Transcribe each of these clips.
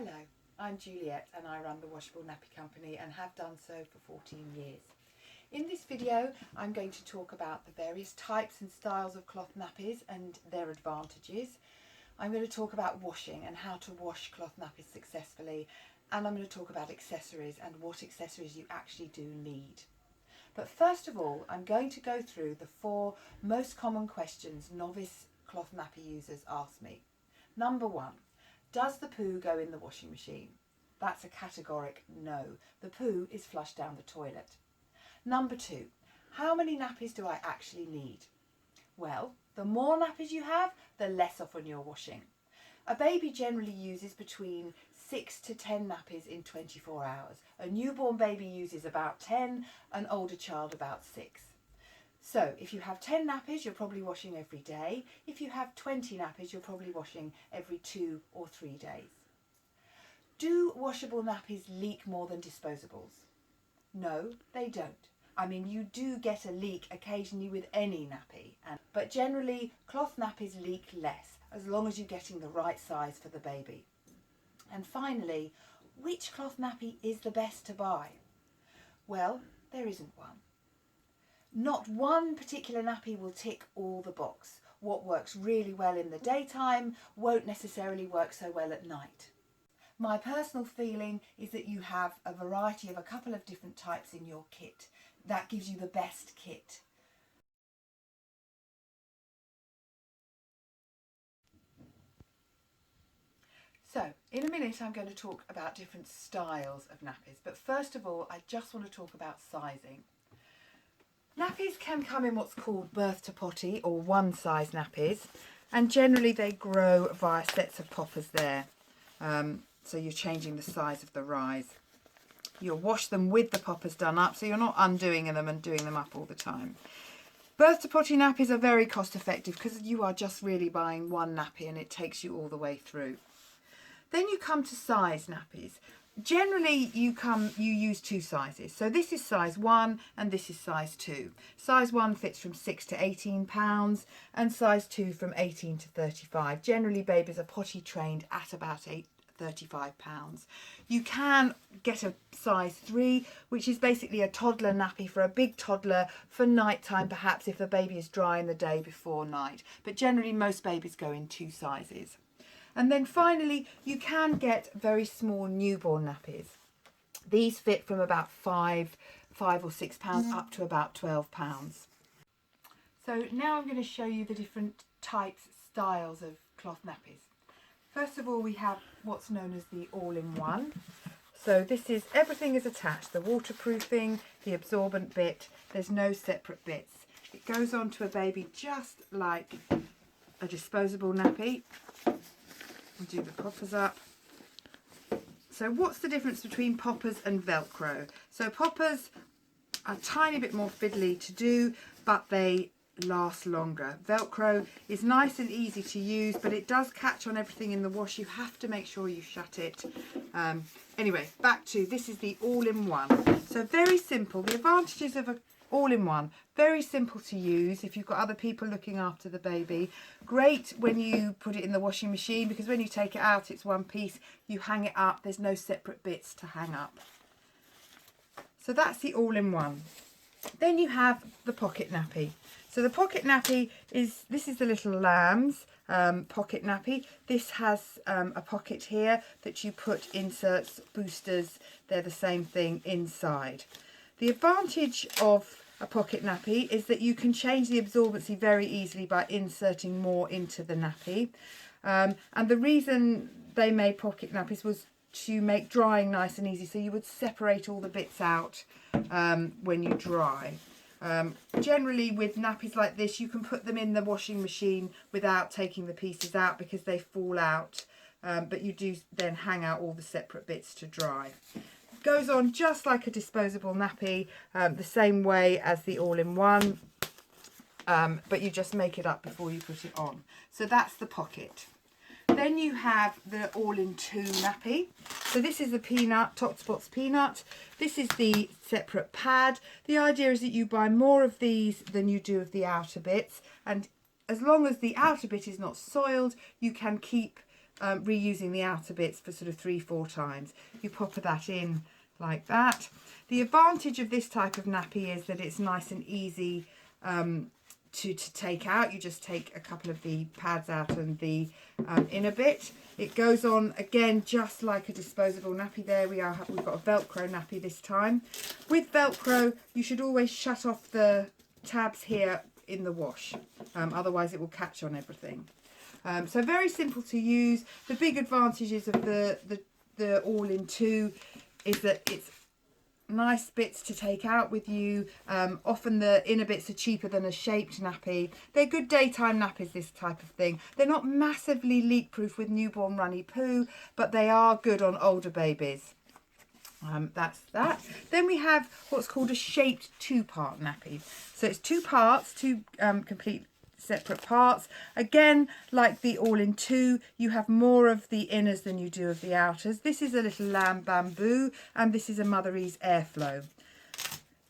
Hello, I'm Juliet and I run the Washable Nappy Company and have done so for 14 years. In this video I'm going to talk about the various types and styles of cloth nappies and their advantages. I'm going to talk about washing and how to wash cloth nappies successfully, and I'm going to talk about accessories and what accessories you actually do need. But first of all, I'm going to go through the 4 most common questions novice cloth nappy users ask me. Number 1. Does the poo go in the washing machine? That's a categoric no. The poo is flushed down the toilet. Number 2. How many nappies do I actually need? Well, the more nappies you have, the less often you're washing. A baby generally uses between 6 to 10 nappies in 24 hours. A newborn baby uses about 10, an older child about 6. So if you have 10 nappies, you're probably washing every day. If you have 20 nappies, you're probably washing every 2 or 3 days. Do washable nappies leak more than disposables? No, they don't. I mean, you do get a leak occasionally with any nappy, but generally cloth nappies leak less, as long as you're getting the right size for the baby. And finally, which cloth nappy is the best to buy? Well, there isn't one. Not one particular nappy will tick all the box. What works really well in the daytime won't necessarily work so well at night. My personal feeling is that you have a variety of a couple of different types in your kit. That gives you the best kit. So, in a minute I'm going to talk about different styles of nappies, but first of all I just want to talk about sizing. Nappies can come in what's called birth to potty or one size nappies, and generally they grow via sets of poppers there. So you're changing the size of the rise. You'll wash them with the poppers done up, so you're not undoing them and doing them up all the time. Birth to potty nappies are very cost effective because you are just really buying one nappy and it takes you all the way through. Then you come to size nappies. Generally you use 2 sizes. So this is size 1 and this is size 2. Size 1 fits from 6 to 18 pounds and size 2 from 18 to 35. Generally babies are potty trained at about 35 pounds. You can get a size 3, which is basically a toddler nappy for a big toddler for night time, perhaps if the baby is dry in the day before night. But generally most babies go in 2 sizes. And then finally, you can get very small newborn nappies. These fit from about 5 or 6 pounds up to about 12 pounds. So now I'm going to show you the different types, styles of cloth nappies. First of all, we have what's known as the all-in-one. So this is, everything is attached, the waterproofing, the absorbent bit, there's no separate bits. It goes on to a baby just like a disposable nappy. We'll do the poppers up. So what's the difference between poppers and Velcro? So poppers are a tiny bit more fiddly to do, but they last longer. Velcro is nice and easy to use, but it does catch on everything in the wash. You have to make sure you shut it. Anyway, back to, this is the all-in-one. So very simple. The advantages of a all-in-one, very simple to use if you've got other people looking after the baby. Great when you put it in the washing machine, because when you take it out it's one piece, you hang it up, there's no separate bits to hang up. So that's the all-in-one. Then you have the pocket nappy. So the pocket nappy is, this is the little lamb's pocket nappy. This has a pocket here that you put inserts, boosters, they're the same thing inside. The advantage of a pocket nappy is that you can change the absorbency very easily by inserting more into the nappy. And the reason they made pocket nappies was to make drying nice and easy, so you would separate all the bits out when you dry. Generally with nappies like this you can put them in the washing machine without taking the pieces out because they fall out, but you do then hang out all the separate bits to dry. Goes on just like a disposable nappy, the same way as the all-in-one, but you just make it up before you put it on. So that's the pocket. Then you have the all-in-two nappy. So this is the peanut, Tot Spots peanut. This is the separate pad. The idea is that you buy more of these than you do of the outer bits, and as long as the outer bit is not soiled, you can keep reusing the outer bits for sort of 3-4 times. You pop that in like that. The advantage of this type of nappy is that it's nice and easy to take out. You just take a couple of the pads out and the inner bit. It goes on again just like a disposable nappy. There we are, we've got a Velcro nappy this time. With Velcro you should always shut off the tabs here in the wash, otherwise it will catch on everything. So very simple to use. The big advantages of the all-in-two is that it's nice bits to take out with you. Often the inner bits are cheaper than a shaped nappy. They're good daytime nappies, this type of thing. They're not massively leak proof with newborn runny poo, but they are good on older babies. That's that. Then we have what's called a shaped 2-part nappy. So it's 2 parts, 2 complete separate parts. Again, like the all-in-two, you have more of the inners than you do of the outers. This is a little lamb bamboo and this is a Mother Ease airflow.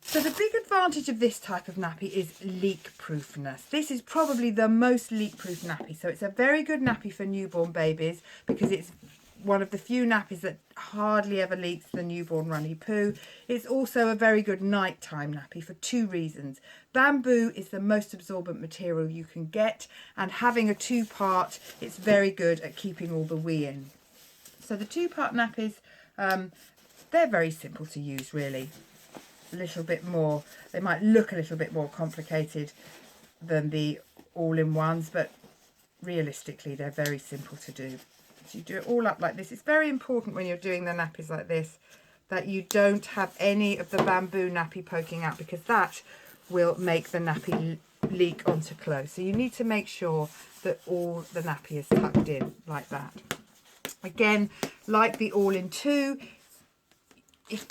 So the big advantage of this type of nappy is leak proofness. This is probably the most leak proof nappy. So it's a very good nappy for newborn babies because it's one of the few nappies that hardly ever leaks the newborn runny poo. It's also a very good nighttime nappy for 2 reasons. Bamboo is the most absorbent material you can get, and having a 2-part, it's very good at keeping all the wee in. So the 2-part nappies, they're very simple to use really. A little bit more, they might look a little bit more complicated than the all-in-ones, but realistically they're very simple to do. So you do it all up like this. It's very important when you're doing the nappies like this that you don't have any of the bamboo nappy poking out, because that will make the nappy leak onto clothes. So you need to make sure that all the nappy is tucked in like that. Again, like the all-in-two, if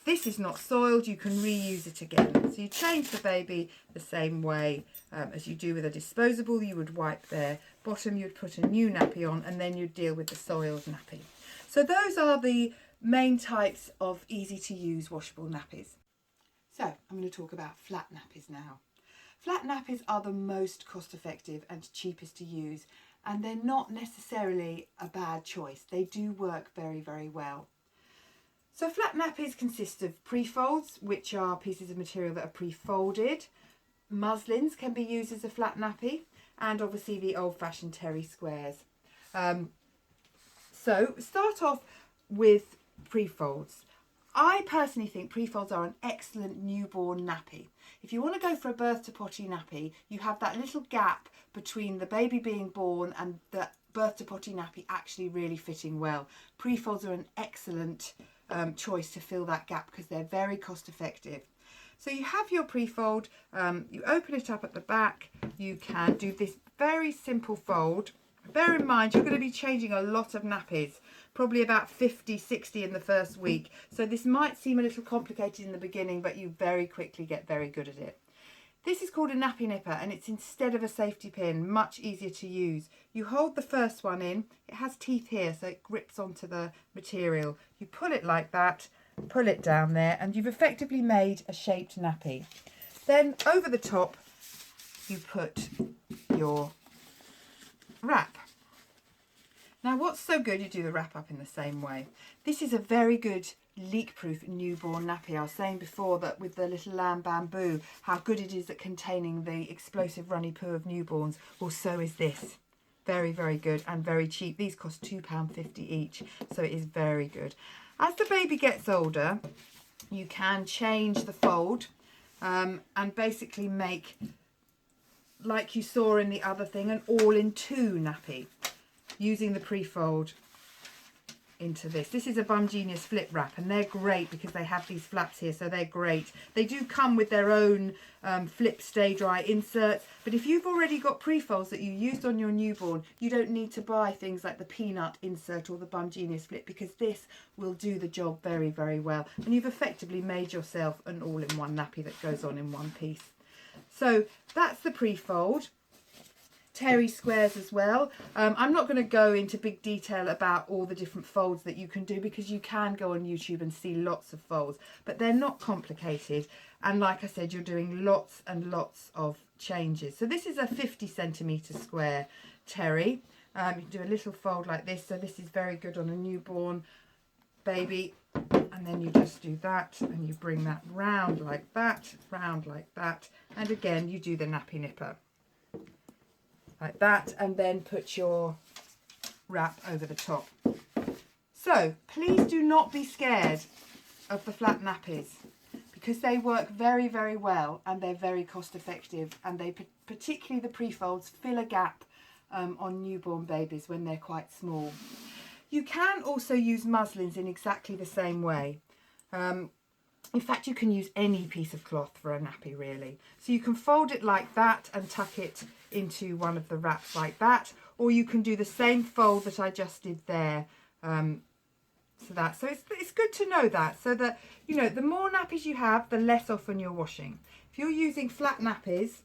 this is not soiled, you can reuse it again. So you change the baby the same way as you do with a disposable. You would wipe their bottom, you'd put a new nappy on, and then you'd deal with the soiled nappy. So those are the main types of easy to use washable nappies. So I'm going to talk about flat nappies now. Flat nappies are the most cost effective and cheapest to use, and they're not necessarily a bad choice. They do work very, very well. So flat nappies consist of pre-folds, which are pieces of material that are pre-folded. Muslins can be used as a flat nappy, and obviously the old-fashioned terry squares. So start off with pre-folds. I personally think pre-folds are an excellent newborn nappy. If you want to go for a birth to potty nappy, you have that little gap between the baby being born and the birth to potty nappy actually really fitting well. Pre-folds are an excellent choice to fill that gap because they're very cost effective. So you have your pre-fold, you open it up at the back, you can do this very simple fold. Bear in mind you're going to be changing a lot of nappies, probably about 50, 60 in the first week. So this might seem a little complicated in the beginning, but you very quickly get very good at it. This is called a nappy nipper, and it's instead of a safety pin, much easier to use. You hold the first one in, it has teeth here so it grips onto the material. You pull it like that, pull it down there, and you've effectively made a shaped nappy. Then over the top you put your wrap. Now what's so good, you do the wrap up in the same way. This is a very good leak-proof newborn nappy. I was saying before that with the little lamb bamboo, how good it is at containing the explosive runny poo of newborns. Well, so is this. Very, very good and very cheap. These cost £2.50 each, so it is very good. As the baby gets older, you can change the fold and basically make, like you saw in the other thing, an all-in-two nappy using the pre-fold into this. This is a Bum Genius flip wrap, and they're great because they have these flaps here, so they're great. They do come with their own flip stay dry inserts, but if you've already got pre-folds that you used on your newborn, you don't need to buy things like the peanut insert or the Bum Genius flip, because this will do the job very, very well, and you've effectively made yourself an all-in-one nappy that goes on in one piece. So that's the pre-fold. Terry squares as well. I'm not going to go into big detail about all the different folds that you can do, because you can go on YouTube and see lots of folds, but they're not complicated, and like I said, you're doing lots and lots of changes. So this is a 50 centimetre square terry. You can do a little fold like this. So this is very good on a newborn baby. And then you just do that and you bring that round like that, round like that. And again, you do the nappy nipper like that, and then put your wrap over the top. So please do not be scared of the flat nappies, because they work very, very well and they're very cost effective, and they, particularly the pre-folds, fill a gap on newborn babies when they're quite small. You can also use muslins in exactly the same way. In fact, you can use any piece of cloth for a nappy, really. So you can fold it like that and tuck it into one of the wraps like that, or you can do the same fold that I just did there. So it's good to know that, so that, you know, the more nappies you have, the less often you're washing. If you're using flat nappies,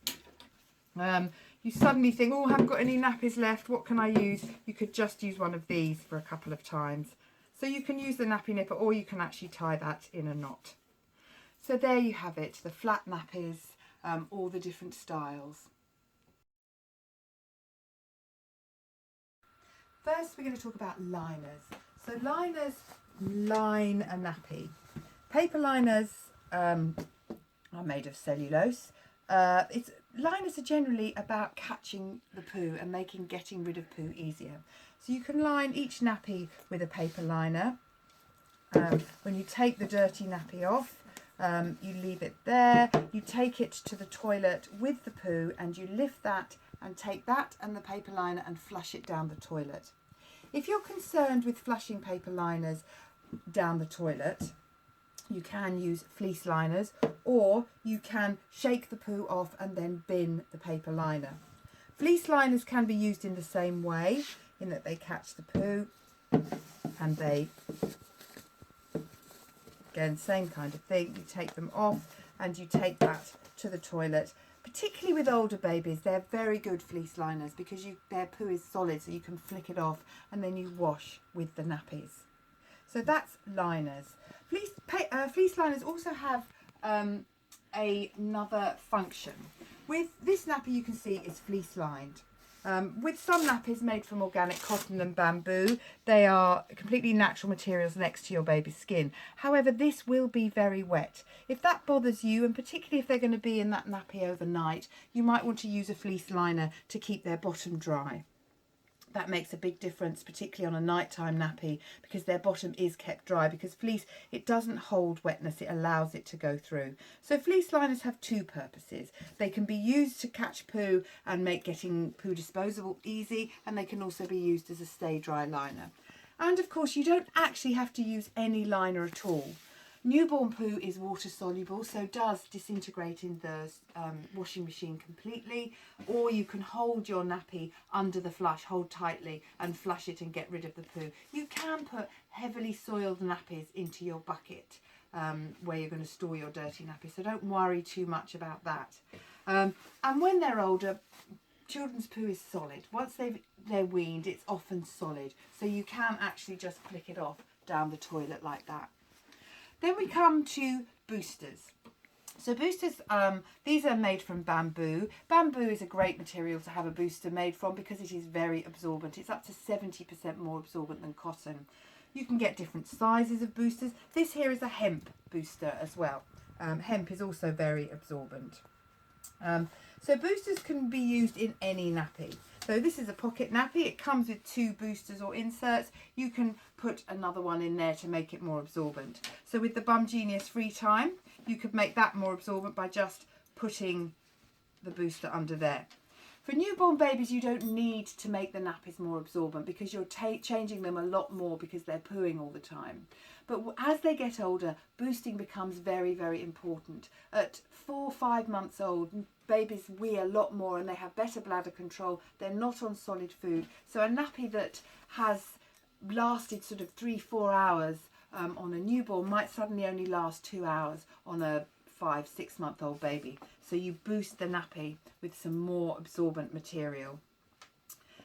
you suddenly think, oh, I haven't got any nappies left, what can I use? You could just use one of these for a couple of times. So you can use the nappy nipper, or you can actually tie that in a knot. So there you have it, the flat nappies, all the different styles. First, we're going to talk about liners. So liners line a nappy. Paper liners are made of cellulose. Liners are generally about catching the poo and making getting rid of poo easier. So you can line each nappy with a paper liner. When you take the dirty nappy off, you leave it there, you take it to the toilet with the poo, and you lift that and take that and the paper liner and flush it down the toilet. If you're concerned with flushing paper liners down the toilet, you can use fleece liners, or you can shake the poo off and then bin the paper liner. Fleece liners can be used in the same way, in that they catch the poo and they, again, same kind of thing, you take them off and you take that to the toilet. Particularly with older babies, they're very good fleece liners, because their poo is solid, so you can flick it off and then you wash with the nappies. So that's liners. Fleece liners also have another function. With this nappy, you can see it's fleece lined. With some nappies made from organic cotton and bamboo, they are completely natural materials next to your baby's skin. However, this will be very wet. If that bothers you, and particularly if they're going to be in that nappy overnight, you might want to use a fleece liner to keep their bottom dry. That makes a big difference, particularly on a nighttime nappy, because their bottom is kept dry, because fleece, it doesn't hold wetness, it allows it to go through. So fleece liners have two purposes. They can be used to catch poo and make getting poo disposable easy, and they can also be used as a stay dry liner. And of course, you don't actually have to use any liner at all. Newborn poo is water soluble, so does disintegrate in the washing machine completely, or you can hold your nappy under the flush, hold tightly and flush it and get rid of the poo. You can put heavily soiled nappies into your bucket where you're going to store your dirty nappy, so don't worry too much about that. And when they're older, children's poo is solid. Once they're weaned, it's often solid, so you can actually just flick it off down the toilet like that. Then we come to boosters. So boosters, these are made from bamboo. Bamboo is a great material to have a booster made from, because it is very absorbent. It's up to 70% more absorbent than cotton. You can get different sizes of boosters. This here is a hemp booster as well. Hemp is also very absorbent. So boosters can be used in any nappy. So this is a pocket nappy. It comes with two boosters or inserts. You can put another one in there to make it more absorbent. So with the Bum Genius Free Time, you could make that more absorbent by just putting the booster under there. For newborn babies, you don't need to make the nappies more absorbent, because you're changing them a lot more because they're pooing all the time. But as they get older, boosting becomes very, very important. At 4 or 5 months old, babies wee a lot more and they have better bladder control. They're not on solid food. So a nappy that has lasted sort of 3-4 hours on a newborn might suddenly only last 2 hours on a 5-6 month old baby. So you boost the nappy with some more absorbent material.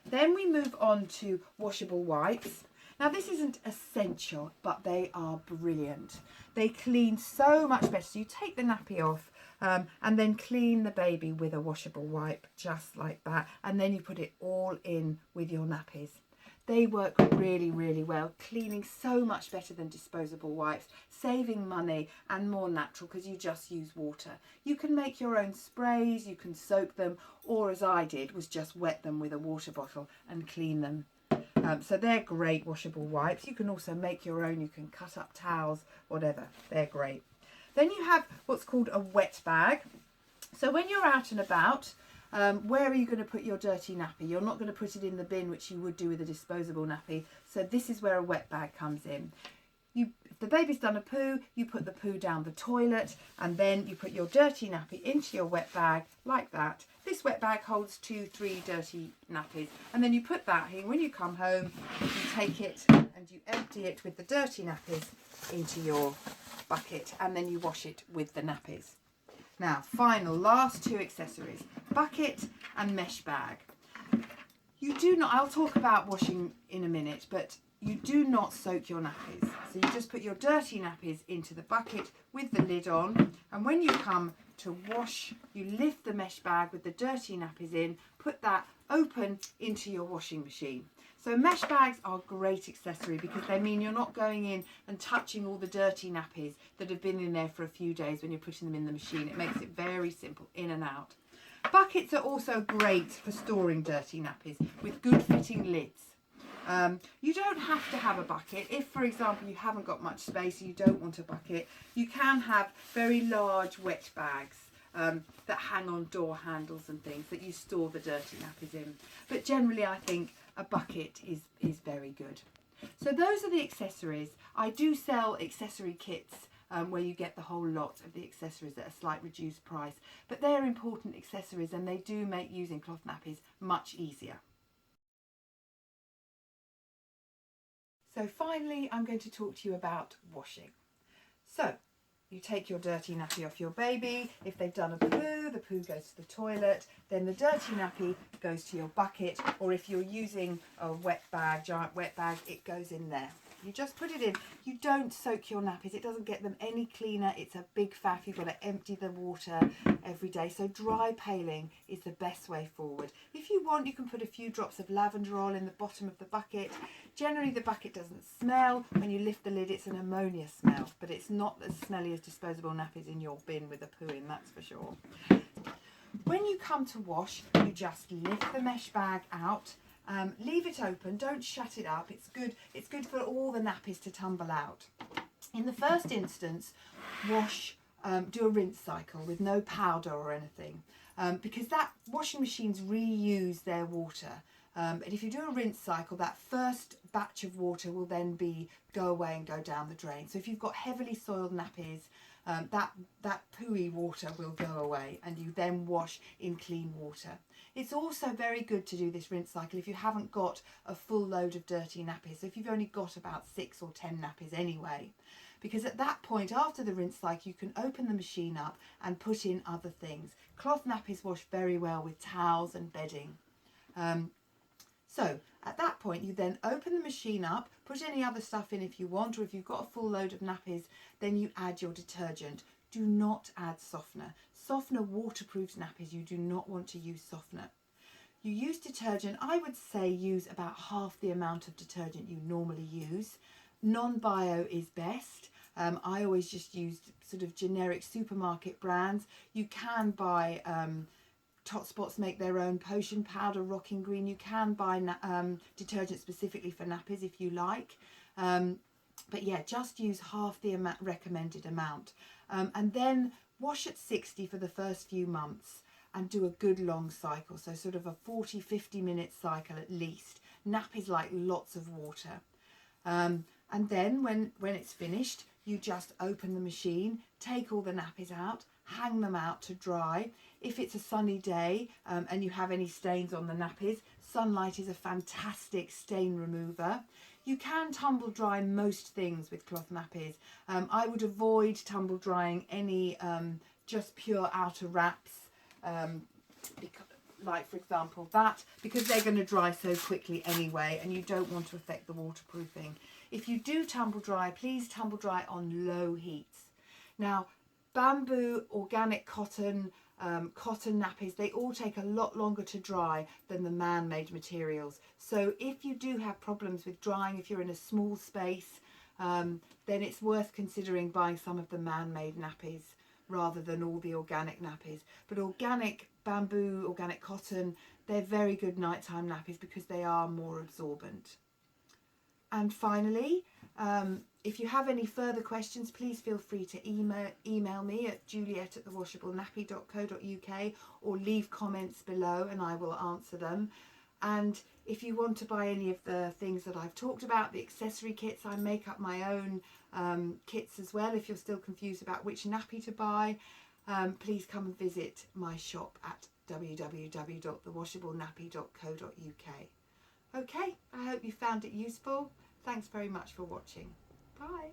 Then we move on to washable wipes. Now this isn't essential, but they are brilliant. They clean so much better. So you take the nappy off, And then clean the baby with a washable wipe, just like that. And then you put it all in with your nappies. They work really, really well, cleaning so much better than disposable wipes, saving money and more natural because you just use water. You can make your own sprays, you can soak them, or as I did, was just wet them with a water bottle and clean them. So they're great washable wipes. You can also make your own, you can cut up towels, whatever, they're great. Then you have what's called a wet bag. So when you're out and about, where are you going to put your dirty nappy? You're not going to put it in the bin, which you would do with a disposable nappy. So this is where a wet bag comes in. If the baby's done a poo, you put the poo down the toilet, and then you put your dirty nappy into your wet bag like that. This wet bag holds 2-3 dirty nappies, and then you put that in. When you come home, you take it and you empty it with the dirty nappies into your bucket, and then you wash it with the nappies. Now, last two accessories, bucket and mesh bag. You do not, I'll talk about washing in a minute, but you do not soak your nappies. So you just put your dirty nappies into the bucket with the lid on, and when you come to wash, you lift the mesh bag with the dirty nappies in, put that open into your washing machine. So mesh bags are a great accessory because they mean you're not going in and touching all the dirty nappies that have been in there for a few days when you're putting them in the machine. It makes it very simple, in and out. Buckets are also great for storing dirty nappies with good fitting lids. You don't have to have a bucket. If, for example, you haven't got much space and you don't want a bucket, you can have very large wet bags that hang on door handles and things that you store the dirty nappies in. But generally, I think a bucket is very good. So those are the accessories. I do sell accessory kits where you get the whole lot of the accessories at a slight reduced price. But they're important accessories and they do make using cloth nappies much easier. So finally, I'm going to talk to you about washing. So you take your dirty nappy off your baby. If they've done a poo, the poo goes to the toilet. Then the dirty nappy goes to your bucket. Or if you're using a wet bag, giant wet bag, it goes in there. You just put it in. You don't soak your nappies. It doesn't get them any cleaner. It's a big faff. You've got to empty the water every day. So dry paling is the best way forward. If you want, you can put a few drops of lavender oil in the bottom of the bucket. Generally, the bucket doesn't smell. When you lift the lid, it's an ammonia smell, but it's not as smelly as disposable nappies in your bin with a poo in, that's for sure. When you come to wash, you just lift the mesh bag out. Leave it open, don't shut it up. It's good for all the nappies to tumble out. In the first instance, do a rinse cycle with no powder or anything, because that washing machines reuse their water. And if you do a rinse cycle, that first batch of water will then go away and go down the drain. So if you've got heavily soiled nappies, that pooey water will go away and you then wash in clean water. It's also very good to do this rinse cycle if you haven't got a full load of dirty nappies. So if you've only got about 6 or 10 nappies anyway, because at that point after the rinse cycle you can open the machine up and put in other things. Cloth nappies wash very well with towels and bedding. So at that point you then open the machine up, put any other stuff in if you want, or if you've got a full load of nappies, then you add your detergent. Do not add softener. Softener waterproofs nappies. You do not want to use softener. You use detergent. I would say use about half the amount of detergent you normally use. Non-bio is best. I always just use sort of generic supermarket brands. You can buy Totspots make their own potion powder, Rocking Green. You can buy detergent specifically for nappies if you like. But yeah, just use half the recommended amount. And then wash at 60 for the first few months and do a good long cycle. So sort of a 40-50 minute cycle at least. Nappies like lots of water. And then when it's finished, you just open the machine, take all the nappies out, hang them out to dry. If it's a sunny day and you have any stains on the nappies, sunlight is a fantastic stain remover. You can tumble dry most things with cloth nappies. I would avoid tumble drying any just pure outer wraps, like for example that, because they're going to dry so quickly anyway and you don't want to affect the waterproofing. If you do tumble dry, please tumble dry on low heats. Now, Bamboo, organic cotton, cotton nappies, they all take a lot longer to dry than the man-made materials. So if you do have problems with drying, if you're in a small space, then it's worth considering buying some of the man-made nappies rather than all the organic nappies. But organic bamboo, organic cotton, they're very good nighttime nappies because they are more absorbent. And finally, if you have any further questions, please feel free to email me at juliet@thewashablenappy.co.uk or leave comments below and I will answer them. And if you want to buy any of the things that I've talked about, the accessory kits, I make up my own kits as well. If you're still confused about which nappy to buy, please come and visit my shop at www.thewashablenappy.co.uk. Okay, I hope you found it useful. Thanks very much for watching. Bye.